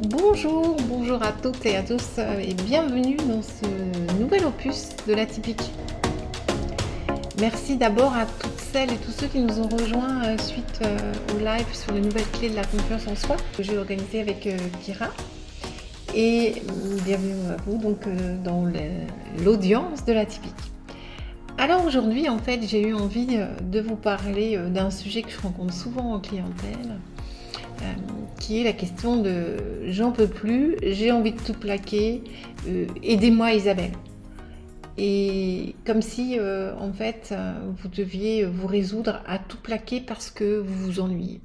Bonjour, bonjour à toutes et à tous et bienvenue dans ce nouvel opus de l'Atypique. Merci d'abord à toutes celles et tous ceux qui nous ont rejoints suite au live sur les nouvelles clés de la confiance en soi que j'ai organisé avec Kira. Et bienvenue à vous donc dans l'audience de l'Atypique. Alors aujourd'hui en fait j'ai eu envie de vous parler d'un sujet que je rencontre souvent en clientèle. Qui est la question de j'en peux plus, j'ai envie de tout plaquer, aidez-moi Isabelle. Et comme si en fait vous deviez vous résoudre à tout plaquer parce que vous vous ennuyez.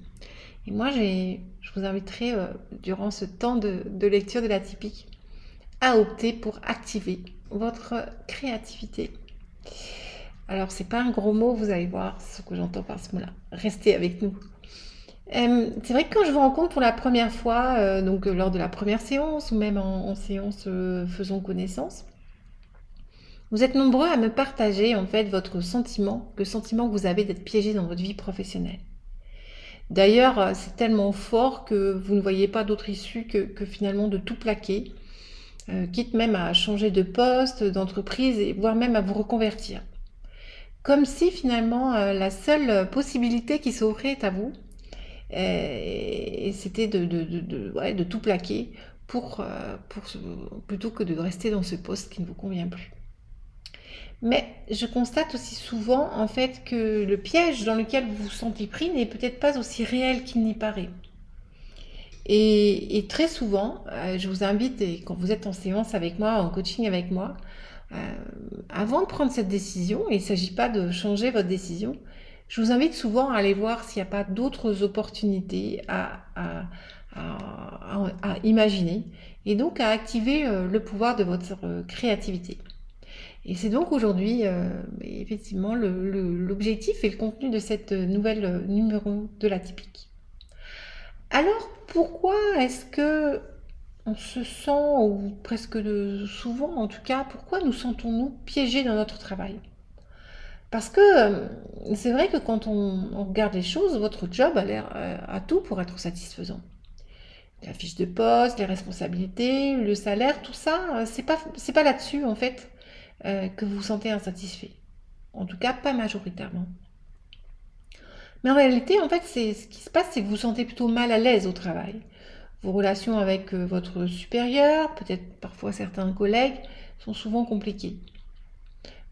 Et moi je vous inviterai durant ce temps de lecture de l'Atypique à opter pour activer votre créativité. Alors c'est pas un gros mot, vous allez voir ce que j'entends par ce mot-là. Restez avec nous. C'est vrai que quand je vous rencontre pour la première fois, donc lors de la première séance ou même en séance faisons connaissance, vous êtes nombreux à me partager en fait votre sentiment, le sentiment que vous avez d'être piégé dans votre vie professionnelle. D'ailleurs, c'est tellement fort que vous ne voyez pas d'autre issue que finalement de tout plaquer, quitte même à changer de poste, d'entreprise et voire même à vous reconvertir. Comme si finalement la seule possibilité qui s'offrait à vous, et c'était de tout plaquer plutôt que de rester dans ce poste qui ne vous convient plus. Mais je constate aussi souvent en fait que le piège dans lequel vous vous sentez pris n'est peut-être pas aussi réel qu'il n'y paraît. Et très souvent, je vous invite, et quand vous êtes en séance avec moi, en coaching avec moi, euh, avant de prendre cette décision, et il ne s'agit pas de changer votre décision, je vous invite souvent à aller voir s'il n'y a pas d'autres opportunités à imaginer et donc à activer le pouvoir de votre créativité. Et c'est donc aujourd'hui, effectivement, l'objectif et le contenu de cette nouvelle numéro de l'Atypique. Alors, pourquoi est-ce que on se sent, ou presque souvent en tout cas, pourquoi nous sentons-nous piégés dans notre travail? Parce que c'est vrai que quand on regarde les choses, votre job a l'air à tout pour être satisfaisant. La fiche de poste, les responsabilités, le salaire, tout ça, c'est pas là-dessus en fait que vous vous sentez insatisfait. En tout cas, pas majoritairement. Mais en réalité, en fait, ce qui se passe, c'est que vous vous sentez plutôt mal à l'aise au travail. Vos relations avec votre supérieur, peut-être parfois certains collègues, sont souvent compliquées.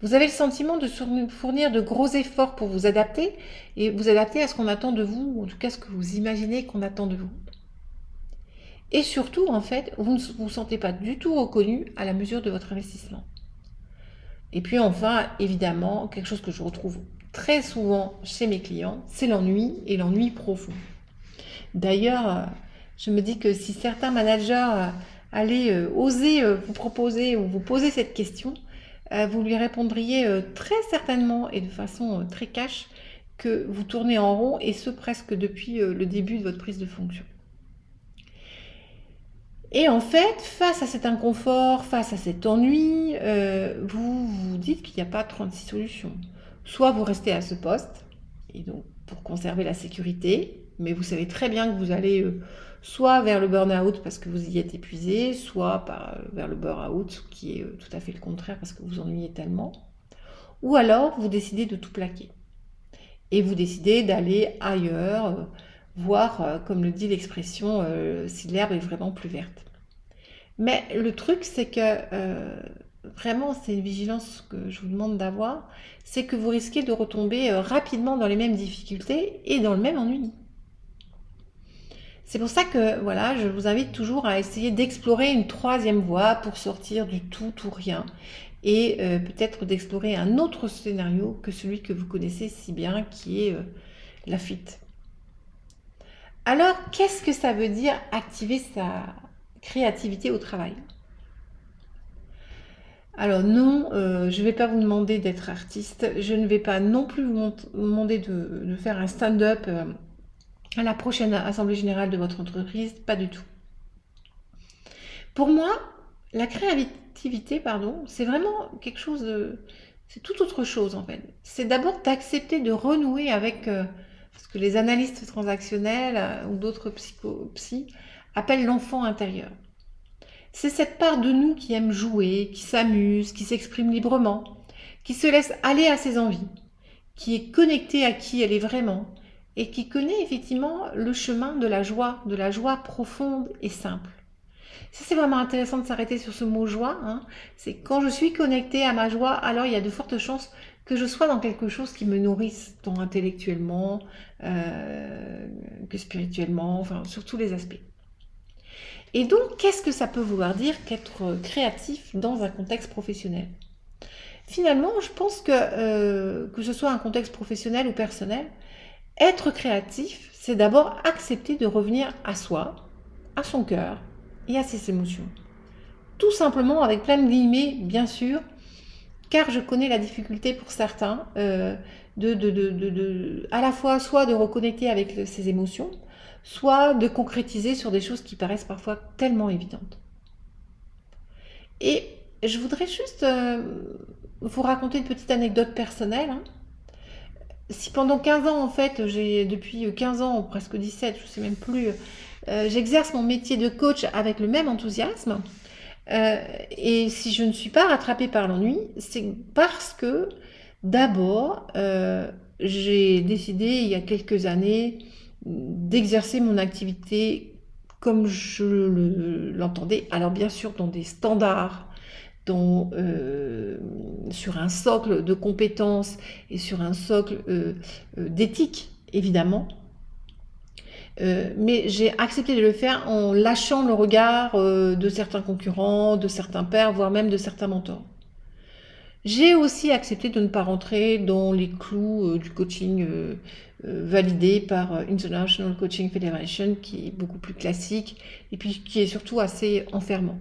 Vous avez le sentiment de fournir de gros efforts pour vous adapter et vous adapter à ce qu'on attend de vous, ou en tout cas ce que vous imaginez qu'on attend de vous. Et surtout, en fait, vous ne vous sentez pas du tout reconnu à la mesure de votre investissement. Et puis enfin, évidemment, quelque chose que je retrouve très souvent chez mes clients, c'est l'ennui et l'ennui profond. D'ailleurs, je me dis que si certains managers allaient oser vous proposer ou vous poser cette question, vous lui répondriez très certainement et de façon très cash que vous tournez en rond et ce presque depuis le début de votre prise de fonction. Et en fait, face à cet inconfort, face à cet ennui, vous vous dites qu'il n'y a pas 36 solutions. Soit vous restez à ce poste, et donc pour conserver la sécurité, mais vous savez très bien que vous allez soit vers le burn-out parce que vous y êtes épuisé, soit vers le burn-out qui est tout à fait le contraire parce que vous ennuyez tellement. Ou alors vous décidez de tout plaquer. Et vous décidez d'aller ailleurs, voir, comme le dit l'expression, si l'herbe est vraiment plus verte. Mais le truc, c'est que vraiment, c'est une vigilance que je vous demande d'avoir, c'est que vous risquez de retomber rapidement dans les mêmes difficultés et dans le même ennui. C'est pour ça que voilà, je vous invite toujours à essayer d'explorer une troisième voie pour sortir du tout ou rien et peut-être d'explorer un autre scénario que celui que vous connaissez si bien qui est la fuite. Alors, qu'est-ce que ça veut dire activer sa créativité au travail? Alors non, je ne vais pas vous demander d'être artiste, je ne vais pas non plus vous demander de faire un stand-up à la prochaine assemblée générale de votre entreprise, pas du tout. Pour moi, la créativité, c'est vraiment quelque chose de... C'est tout autre chose en fait. C'est d'abord d'accepter de renouer avec... parce que les analystes transactionnels ou d'autres psy appelle l'enfant intérieur. C'est cette part de nous qui aime jouer, qui s'amuse, qui s'exprime librement, qui se laisse aller à ses envies, qui est connectée à qui elle est vraiment et qui connaît effectivement le chemin de la joie profonde et simple. Ça, c'est vraiment intéressant de s'arrêter sur ce mot joie, hein. C'est quand je suis connectée à ma joie, alors il y a de fortes chances que je sois dans quelque chose qui me nourrisse, tant intellectuellement que spirituellement, enfin sur tous les aspects. Et donc, qu'est-ce que ça peut vouloir dire qu'être créatif dans un contexte professionnel? Finalement, je pense que ce soit un contexte professionnel ou personnel, être créatif, c'est d'abord accepter de revenir à soi, à son cœur et à ses émotions. Tout simplement, avec plein de guillemets, bien sûr, car je connais la difficulté pour certains à la fois soit de reconnecter avec ses émotions, soit de concrétiser sur des choses qui paraissent parfois tellement évidentes. Et je voudrais juste vous raconter une petite anecdote personnelle, hein. Si pendant 15 ans, en fait, depuis 15 ans, presque 17, je ne sais même plus, j'exerce mon métier de coach avec le même enthousiasme, et si je ne suis pas rattrapée par l'ennui, c'est parce que d'abord, j'ai décidé il y a quelques années d'exercer mon activité comme je l'entendais. Alors bien sûr dans des standards, sur un socle de compétences et sur un socle d'éthique, évidemment. Mais j'ai accepté de le faire en lâchant le regard de certains concurrents, de certains pairs, voire même de certains mentors. J'ai aussi accepté de ne pas rentrer dans les clous du coaching validé par International Coaching Federation, qui est beaucoup plus classique et puis qui est surtout assez enfermant.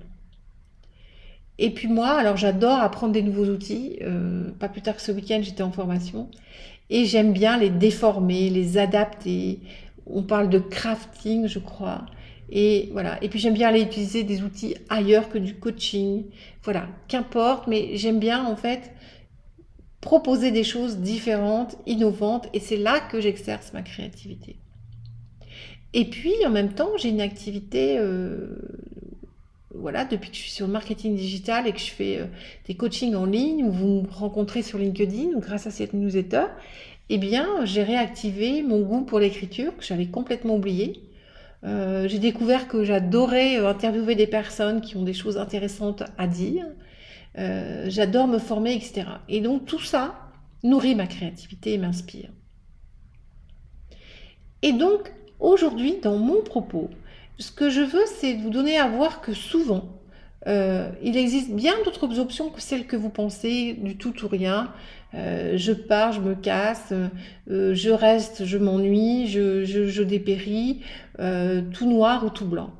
Et puis moi, alors j'adore apprendre des nouveaux outils. Pas plus tard que ce week-end, j'étais en formation et j'aime bien les déformer, les adapter. On parle de crafting, je crois. Et voilà. Et puis j'aime bien aller utiliser des outils ailleurs que du coaching. Voilà, qu'importe, mais j'aime bien en fait proposer des choses différentes, innovantes, et c'est là que j'exerce ma créativité. Et puis en même temps, j'ai une activité, voilà, depuis que je suis sur le marketing digital et que je fais des coachings en ligne, où vous me rencontrez sur LinkedIn, ou grâce à cette newsletter, eh bien, j'ai réactivé mon goût pour l'écriture, que j'avais complètement oublié. J'ai découvert que j'adorais interviewer des personnes qui ont des choses intéressantes à dire. J'adore me former, etc. Et donc tout ça nourrit ma créativité et m'inspire. Et donc aujourd'hui, dans mon propos, ce que je veux, c'est vous donner à voir que souvent, il existe bien d'autres options que celles que vous pensez, du tout ou rien. Je pars, je me casse, je reste, je m'ennuie, je dépéris, tout noir ou tout blanc.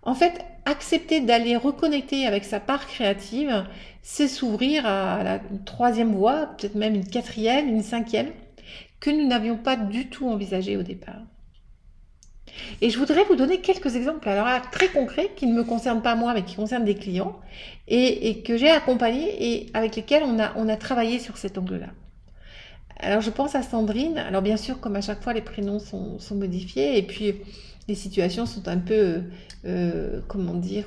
En fait, accepter d'aller reconnecter avec sa part créative, c'est s'ouvrir à la troisième voie, peut-être même une quatrième, une cinquième, que nous n'avions pas du tout envisagée au départ. Et je voudrais vous donner quelques exemples, alors là, très concrets, qui ne me concernent pas moi, mais qui concernent des clients, et que j'ai accompagnés et avec lesquels on a travaillé sur cet angle-là. Alors je pense à Sandrine, alors bien sûr comme à chaque fois les prénoms sont modifiés et puis les situations sont un peu, comment dire,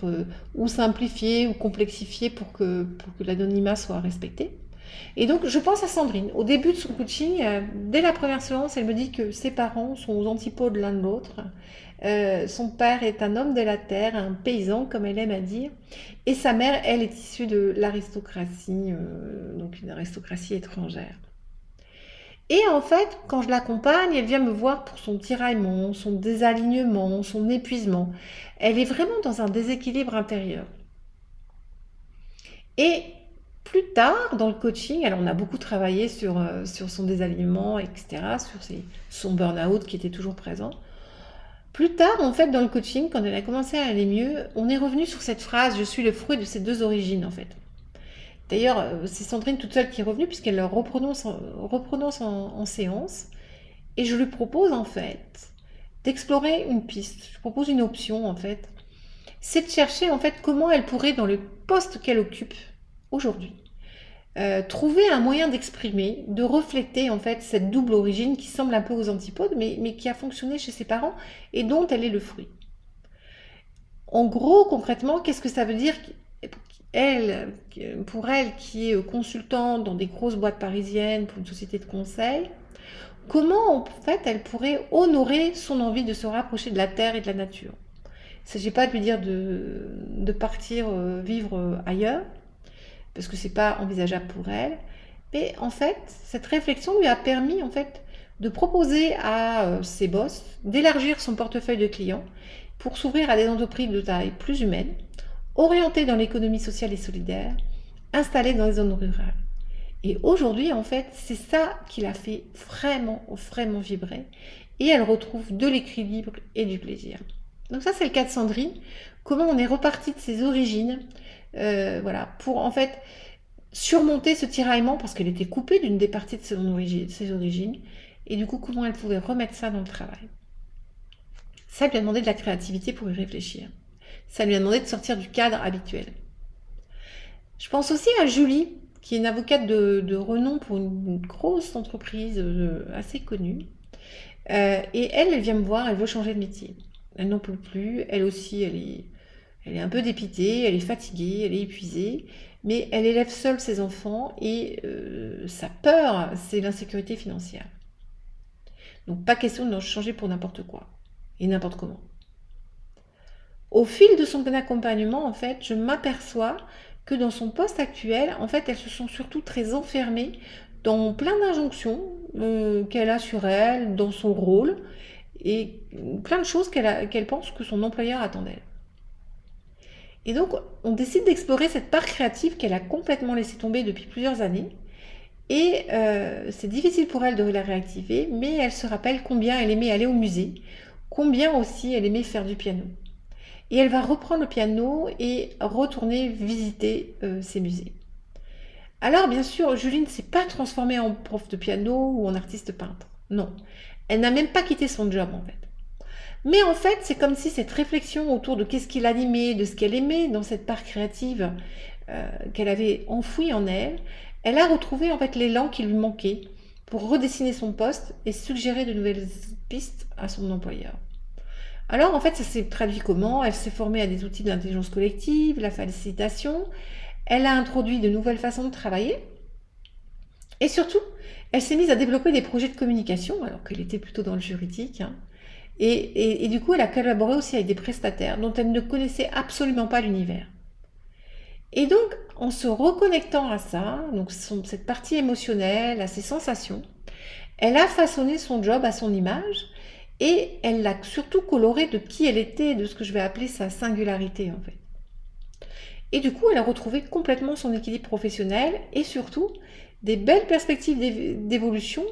ou simplifiées ou complexifiées pour que l'anonymat soit respecté. Et donc je pense à Sandrine, au début de son coaching, dès la première séance, elle me dit que ses parents sont aux antipodes l'un de l'autre. Son père est un homme de la terre, un paysan comme elle aime à dire, et sa mère, elle, est issue de l'aristocratie, donc une aristocratie étrangère. Et en fait, quand je l'accompagne, elle vient me voir pour son tiraillement, son désalignement, son épuisement. Elle est vraiment dans un déséquilibre intérieur. Et plus tard, dans le coaching, alors on a beaucoup travaillé sur son désalignement, etc., sur son burn-out qui était toujours présent. Plus tard, en fait, dans le coaching, quand elle a commencé à aller mieux, on est revenu sur cette phrase « je suis le fruit de ces deux origines », en fait. D'ailleurs, c'est Sandrine toute seule qui est revenue puisqu'elle le reprononce en séance. Et je lui propose en fait d'explorer une piste. Je propose une option en fait. C'est de chercher en fait comment elle pourrait, dans le poste qu'elle occupe aujourd'hui, trouver un moyen d'exprimer, de refléter en fait cette double origine qui semble un peu aux antipodes, mais qui a fonctionné chez ses parents et dont elle est le fruit. En gros, concrètement, qu'est-ce que ça veut dire elle, pour elle qui est consultante dans des grosses boîtes parisiennes pour une société de conseil, comment en fait elle pourrait honorer son envie de se rapprocher de la terre et de la nature? Il ne s'agit pas de lui dire de partir vivre ailleurs, parce que c'est pas envisageable pour elle. Mais en fait, cette réflexion lui a permis en fait de proposer à ses boss d'élargir son portefeuille de clients pour s'ouvrir à des entreprises de taille plus humaine, orientées dans l'économie sociale et solidaire, installées dans les zones rurales. Et aujourd'hui, en fait, c'est ça qui l'a fait vraiment, vraiment vibrer. Et elle retrouve de l'équilibre et du plaisir. Donc ça, c'est le cas de Sandrine. Comment on est reparti de ses origines, voilà, pour en fait surmonter ce tiraillement parce qu'elle était coupée d'une des parties de ses origines. Et du coup, comment elle pouvait remettre ça dans le travail. Ça lui a demandé de la créativité pour y réfléchir. Ça lui a demandé de sortir du cadre habituel. Je pense aussi à Julie, qui est une avocate de renom pour une grosse entreprise assez connue. Et elle vient me voir, elle veut changer de métier. Elle n'en peut plus, elle aussi, elle est un peu dépitée, elle est fatiguée, elle est épuisée, mais elle élève seule ses enfants et sa peur, c'est l'insécurité financière. Donc pas question de changer pour n'importe quoi et n'importe comment. Au fil de son accompagnement, en fait, je m'aperçois que dans son poste actuel, en fait, elle se sent surtout très enfermée dans plein d'injonctions qu'elle a sur elle, dans son rôle, et plein de choses qu'elle pense que son employeur attend d'elle. Et donc, on décide d'explorer cette part créative qu'elle a complètement laissée tomber depuis plusieurs années. Et c'est difficile pour elle de la réactiver, mais elle se rappelle combien elle aimait aller au musée, combien aussi elle aimait faire du piano. Et elle va reprendre le piano et retourner visiter ces musées. Alors, bien sûr, Julie ne s'est pas transformée en prof de piano ou en artiste peintre. Non. Elle n'a même pas quitté son job, en fait. Mais en fait, c'est comme si cette réflexion autour de qu'est-ce qui l'animait, de ce qu'elle aimait dans cette part créative qu'elle avait enfouie en elle, elle a retrouvé en fait l'élan qui lui manquait pour redessiner son poste et suggérer de nouvelles pistes à son employeur. Alors en fait, ça s'est traduit comment? Elle s'est formée à des outils d'intelligence collective, la facilitation, elle a introduit de nouvelles façons de travailler et surtout, elle s'est mise à développer des projets de communication alors qu'elle était plutôt dans le juridique. Hein. Et du coup, elle a collaboré aussi avec des prestataires dont elle ne connaissait absolument pas l'univers. Et donc, en se reconnectant à ça, donc cette partie émotionnelle, à ses sensations, elle a façonné son job à son image et elle l'a surtout coloré de qui elle était, de ce que je vais appeler sa singularité en fait. Et du coup, elle a retrouvé complètement son équilibre professionnel et surtout des belles perspectives d'évolution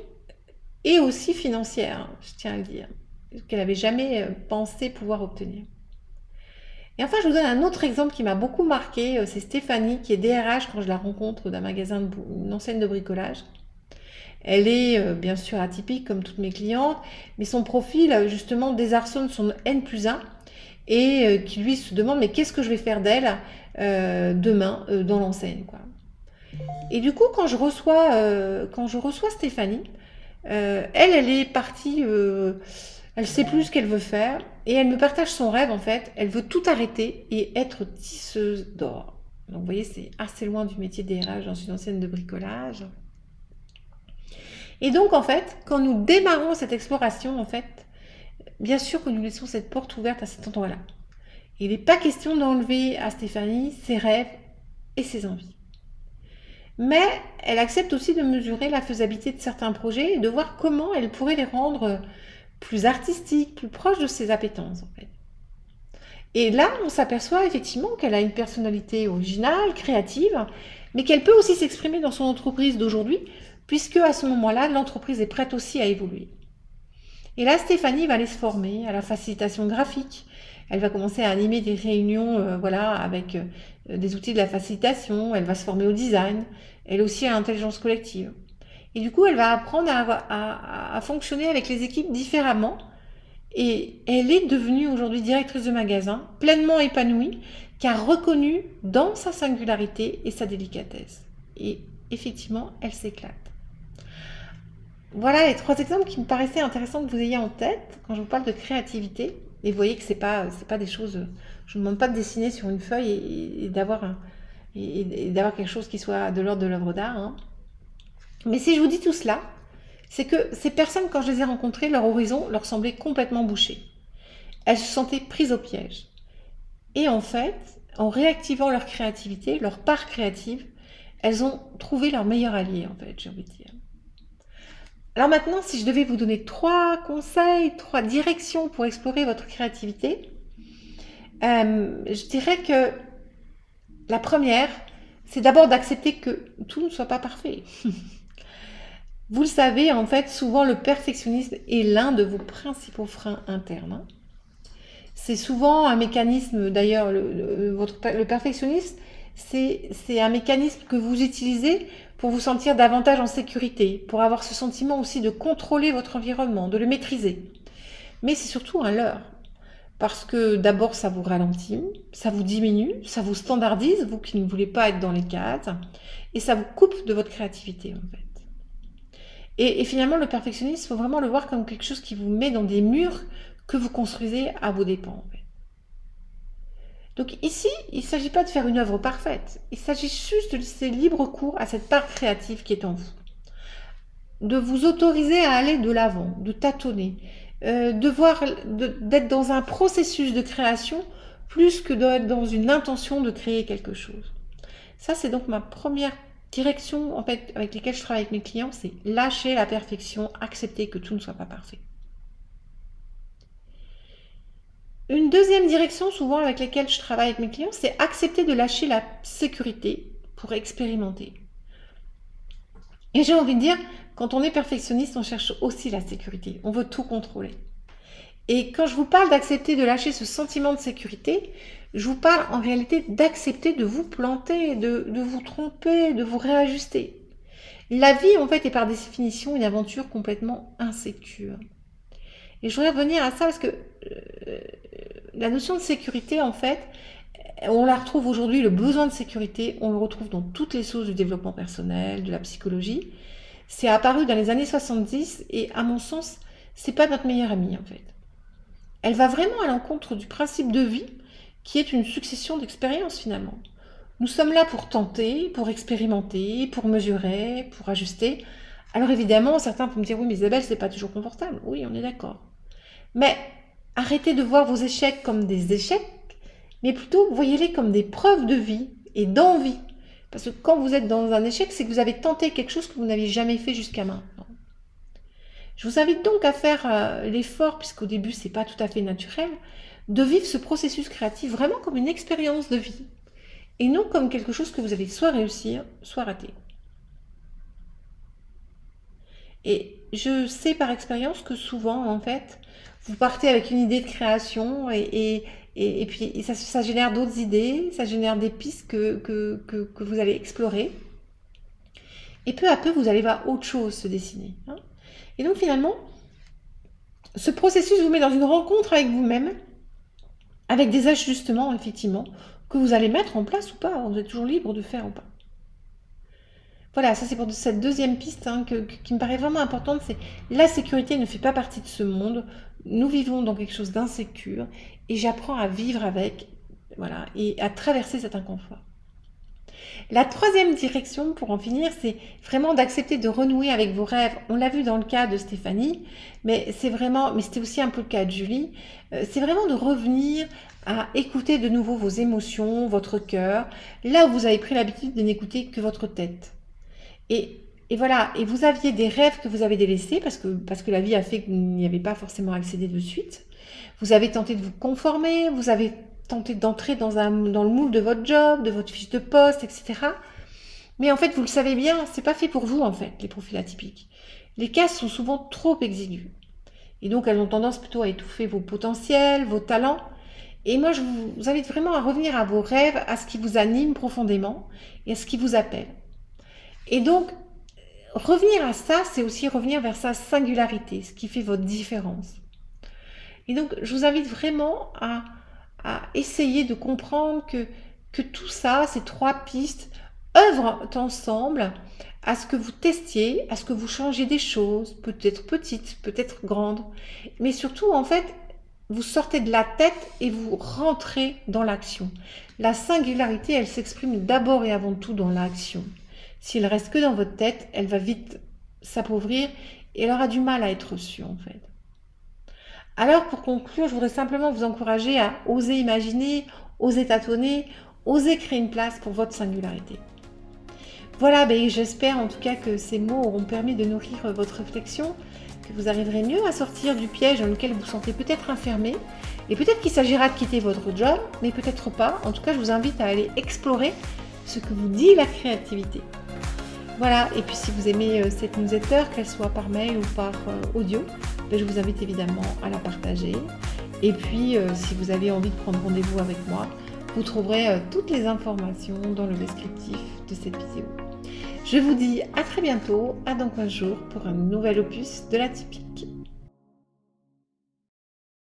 et aussi financières, je tiens à le dire, qu'elle n'avait jamais pensé pouvoir obtenir. Et enfin, je vous donne un autre exemple qui m'a beaucoup marqué. C'est Stéphanie, qui est DRH quand je la rencontre d'un magasin, une enseigne de bricolage. Elle est bien sûr atypique comme toutes mes clientes, mais son profil justement désarçonne son N+1 et qui lui se demande mais qu'est-ce que je vais faire d'elle demain dans l'enseigne quoi. Et du coup, quand je reçois Stéphanie, elle est partie, elle sait plus ce qu'elle veut faire et elle me partage son rêve en fait. Elle veut tout arrêter et être tisseuse d'or. Donc vous voyez, c'est assez loin du métier de DRH dans une enseigne de bricolage. Et donc en fait, quand nous démarrons cette exploration, en fait, bien sûr que nous laissons cette porte ouverte à cet endroit-là. Il n'est pas question d'enlever à Stéphanie ses rêves et ses envies. Mais elle accepte aussi de mesurer la faisabilité de certains projets et de voir comment elle pourrait les rendre plus artistiques, plus proches de ses appétences en fait. Et là, on s'aperçoit effectivement qu'elle a une personnalité originale, créative, mais qu'elle peut aussi s'exprimer dans son entreprise d'aujourd'hui, puisque à ce moment-là, l'entreprise est prête aussi à évoluer. Et là, Stéphanie va aller se former à la facilitation graphique. Elle va commencer à animer des réunions voilà, avec des outils de la facilitation. Elle va se former au design. Elle aussi à l'intelligence collective. Et du coup, elle va apprendre à fonctionner avec les équipes différemment. Et elle est devenue aujourd'hui directrice de magasin, pleinement épanouie, car reconnue dans sa singularité et sa délicatesse. Et effectivement, elle s'éclate. Voilà les 3 exemples qui me paraissaient intéressants que vous ayez en tête quand je vous parle de créativité. Et vous voyez que c'est pas des choses. Je ne vous demande pas de dessiner sur une feuille et d'avoir quelque chose qui soit de l'ordre de l'œuvre d'art, hein. Mais si je vous dis tout cela, c'est que ces personnes, quand je les ai rencontrées, leur horizon leur semblait complètement bouché. Elles se sentaient prises au piège. Et en fait, en réactivant leur créativité, leur part créative, elles ont trouvé leur meilleur allié, en fait, j'ai envie de dire. Alors maintenant, si je devais vous donner 3 conseils, 3 directions pour explorer votre créativité, je dirais que la première, c'est d'abord d'accepter que tout ne soit pas parfait. Vous le savez, en fait, souvent le perfectionnisme est l'un de vos principaux freins internes, hein. C'est souvent un mécanisme, d'ailleurs, le perfectionnisme, c'est un mécanisme que vous utilisez pour vous sentir davantage en sécurité, pour avoir ce sentiment aussi de contrôler votre environnement, de le maîtriser. Mais c'est surtout un leurre. Parce que d'abord, ça vous ralentit, ça vous diminue, ça vous standardise, vous qui ne voulez pas être dans les cases, et ça vous coupe de votre créativité, en fait. Et finalement, le perfectionnisme, il faut vraiment le voir comme quelque chose qui vous met dans des murs que vous construisez à vos dépens, en fait. Donc ici, il ne s'agit pas de faire une œuvre parfaite, il s'agit juste de laisser libre cours à cette part créative qui est en vous. De vous autoriser à aller de l'avant, de tâtonner, d'être dans un processus de création plus que d'être dans une intention de créer quelque chose. Ça, c'est donc ma première direction en fait, avec laquelle je travaille avec mes clients, c'est lâcher la perfection, accepter que tout ne soit pas parfait. Une deuxième direction, souvent avec laquelle je travaille avec mes clients, c'est accepter de lâcher la sécurité pour expérimenter. Et j'ai envie de dire, quand on est perfectionniste, on cherche aussi la sécurité. On veut tout contrôler. Et quand je vous parle d'accepter de lâcher ce sentiment de sécurité, je vous parle en réalité d'accepter de vous planter, de vous tromper, de vous réajuster. La vie, en fait, est par définition une aventure complètement insécure. Et je voudrais revenir à ça parce que la notion de sécurité, en fait, on la retrouve aujourd'hui, le besoin de sécurité, on le retrouve dans toutes les sources du développement personnel, de la psychologie. C'est apparu dans les années 70 et à mon sens, c'est pas notre meilleure amie en fait. Elle va vraiment à l'encontre du principe de vie qui est une succession d'expériences finalement. Nous sommes là pour tenter, pour expérimenter, pour mesurer, pour ajuster. Alors évidemment, certains vont me dire oui mais Isabelle, c'est pas toujours confortable. Oui, on est d'accord. Mais arrêtez de voir vos échecs comme des échecs, mais plutôt voyez-les comme des preuves de vie et d'envie. Parce que quand vous êtes dans un échec, c'est que vous avez tenté quelque chose que vous n'aviez jamais fait jusqu'à maintenant. Je vous invite donc à faire l'effort, puisqu'au début c'est pas tout à fait naturel, de vivre ce processus créatif vraiment comme une expérience de vie, et non comme quelque chose que vous allez soit réussir, soit rater. Et je sais par expérience que souvent, en fait, vous partez avec une idée de création et puis ça génère d'autres idées, ça génère des pistes que vous allez explorer. Et peu à peu, vous allez voir autre chose se dessiner, hein. Et donc finalement, ce processus vous met dans une rencontre avec vous-même, avec des ajustements, effectivement, que vous allez mettre en place ou pas. Vous êtes toujours libre de faire ou pas. Voilà, ça c'est pour cette deuxième piste hein, qui me paraît vraiment importante, c'est la sécurité ne fait pas partie de ce monde. Nous vivons dans quelque chose d'insécure et j'apprends à vivre avec, voilà, et à traverser cet inconfort. La troisième direction, pour en finir, c'est vraiment d'accepter de renouer avec vos rêves. On l'a vu dans le cas de Stéphanie, mais c'était aussi un peu le cas de Julie. C'est vraiment de revenir à écouter de nouveau vos émotions, votre cœur, là où vous avez pris l'habitude de n'écouter que votre tête. Et voilà, et vous aviez des rêves que vous avez délaissés parce que la vie a fait que vous n'y avez pas forcément accédé de suite. Vous avez tenté de vous conformer, vous avez tenté d'entrer dans le moule de votre job, de votre fiche de poste, etc. Mais en fait, vous le savez bien, c'est pas fait pour vous en fait, les profils atypiques. Les cases sont souvent trop exiguës. Et donc, elles ont tendance plutôt à étouffer vos potentiels, vos talents. Et moi, je vous invite vraiment à revenir à vos rêves, à ce qui vous anime profondément et à ce qui vous appelle. Et donc, revenir à ça, c'est aussi revenir vers sa singularité, ce qui fait votre différence. Et donc, je vous invite vraiment à essayer de comprendre que tout ça, ces 3 pistes, œuvrent ensemble à ce que vous testiez, à ce que vous changiez des choses, peut-être petites, peut-être grandes, mais surtout, en fait, vous sortez de la tête et vous rentrez dans l'action. La singularité, elle s'exprime d'abord et avant tout dans l'action. Si elle reste que dans votre tête, elle va vite s'appauvrir et elle aura du mal à être reçue en fait. Alors pour conclure, je voudrais simplement vous encourager à oser imaginer, oser tâtonner, oser créer une place pour votre singularité. Voilà, j'espère en tout cas que ces mots auront permis de nourrir votre réflexion, que vous arriverez mieux à sortir du piège dans lequel vous vous sentez peut-être enfermé. Et peut-être qu'il s'agira de quitter votre job, mais peut-être pas. En tout cas, je vous invite à aller explorer ce que vous dit la créativité. Voilà, et puis si vous aimez cette newsletter, qu'elle soit par mail ou par audio, je vous invite évidemment à la partager. Et puis, si vous avez envie de prendre rendez-vous avec moi, vous trouverez toutes les informations dans le descriptif de cette vidéo. Je vous dis à très bientôt, à dans 15 jours pour un nouvel opus de l'Atypique.